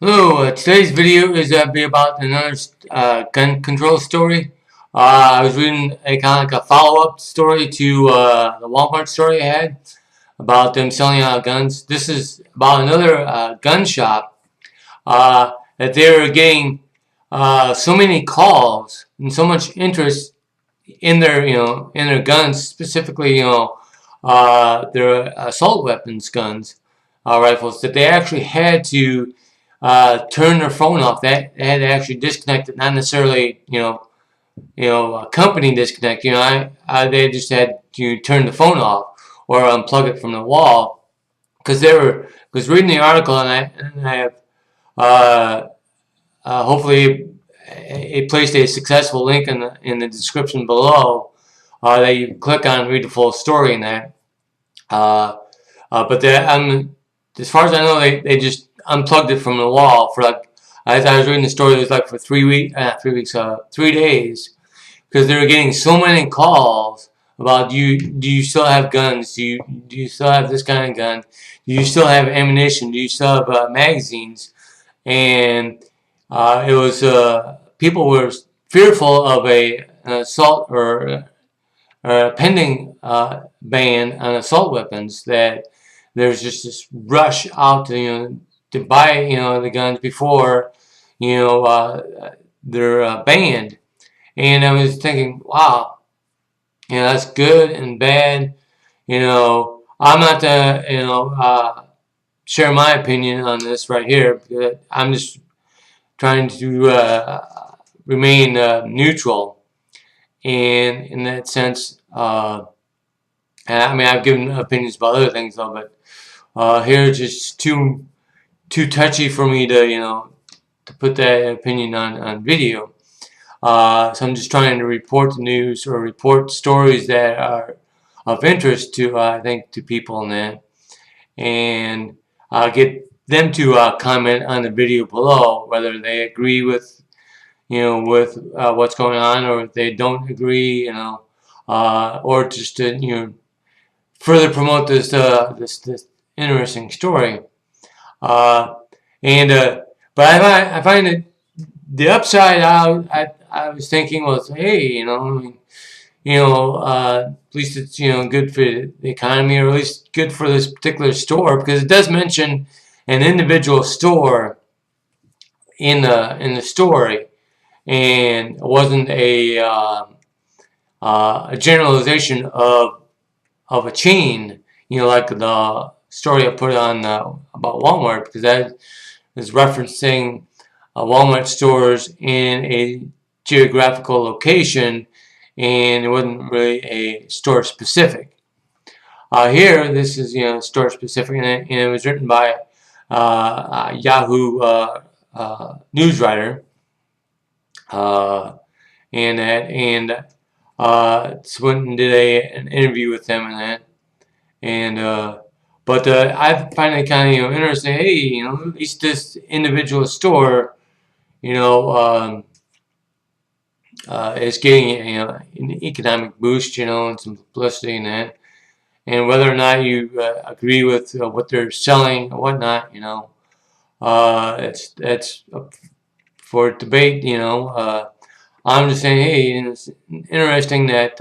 Hello, today's video is be about another gun control story. I was reading a kind of like a follow-up story to the Walmart story I had about them selling out guns. This is about another gun shop that they were getting so many calls and so much interest in their in their guns, specifically their assault weapons guns, rifles, that they actually had to turn their phone off. That they had to actually disconnect it, not necessarily a company disconnect. They just had to turn the phone off or unplug it from the wall because they were was reading the article, and I have uh, hopefully placed a successful link in the description below that you can click on and read the full story in that. Uh, but as far as I know, they just unplugged it from the wall for like, as I was reading the story, it was like for 3 weeks, 3 weeks, 3 days, because they were getting so many calls about do you still have guns? Do you still have this kind of gun? Do you still have ammunition? Do you still have magazines? And it was people were fearful of an assault or a pending ban on assault weapons, that there's just this rush out to to buy the guns before you know they're banned. And I was thinking, wow, that's good and bad. I'm not to share my opinion on this right here, because I'm just trying to remain neutral. And in that sense, and I mean, I've given opinions about other things though, but here it's just too touchy for me to to put that opinion on video. So I'm just trying to report the news or report stories that are of interest to I think to people in that, and get them to comment on the video below whether they agree with with what's going on, or if they don't agree, or just to further promote this interesting story. Uh, and but I find that the upside I was thinking was, hey, at least it's good for the economy, or at least good for this particular store, because it does mention an individual store in the story, and it wasn't a generalization of a chain, like the story I put on about Walmart, because that is referencing Walmart stores in a geographical location, and it wasn't really a store specific. Here, this is store specific, and it was written by Yahoo news writer, and Swinton did an interview with them and that, and but I find it kind of interesting. Hey, at least this individual store, you know, um, is getting an economic boost, and some publicity and that. And whether or not you agree with what they're selling or whatnot, it's up for debate. I'm just saying, hey, it's interesting that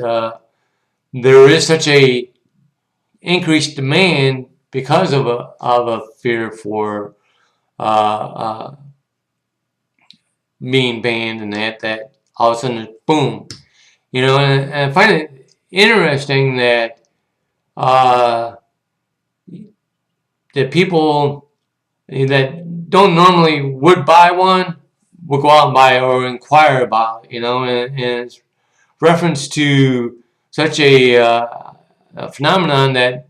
there is such a increased demand because of a fear for uh, uh, being banned, and that all of a sudden, boom, and I find it interesting that uh, that people that don't normally would buy one will go out and buy it or inquire about it, and it's reference to such a phenomenon that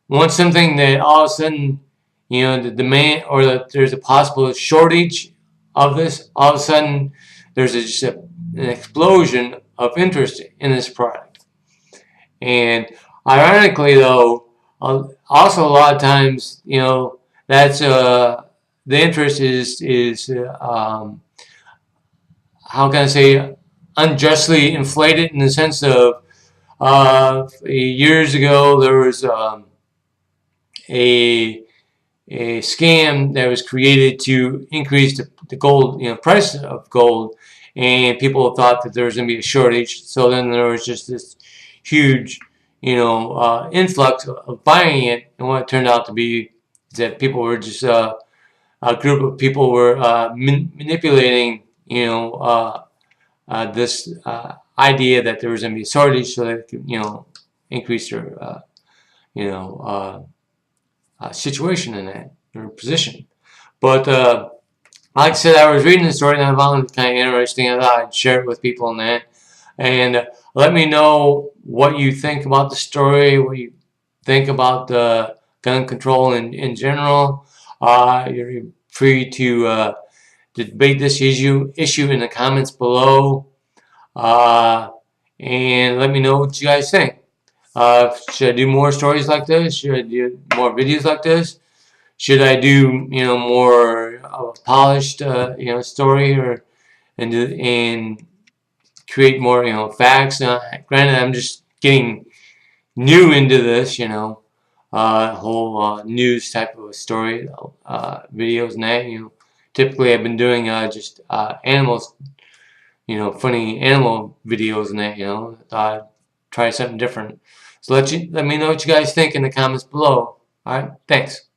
once something that all of a sudden, the demand, or that there's a possible shortage of this, all of a sudden there's an explosion of interest in this product. And ironically, though, also a lot of times, that's the interest is how can I say, unjustly inflated, in the sense of years ago there was a a scam that was created to increase the gold, price of gold, and people thought that there was going to be a shortage. So then there was just this huge, influx of buying it, and what it turned out to be is that people were just a group of people were manipulating, this idea that there was going to be a shortage, so they could, increase their, situation in that, or position. But like I said, I was reading the story and I found it kind of interesting. I thought I'd share it with people on that. And let me know what you think about the story, what you think about the gun control in general. You're free to debate this issue in the comments below. And let me know what you guys think. Should I do more stories like this? Should I do more videos like this? Should I do more of a polished story, or and create more facts? Granted, I'm just getting new into this, whole news type of a story, videos and that. Typically I've been doing just animals, funny animal videos and that. Try something different. So let me know what you guys think in the comments below. All right, thanks.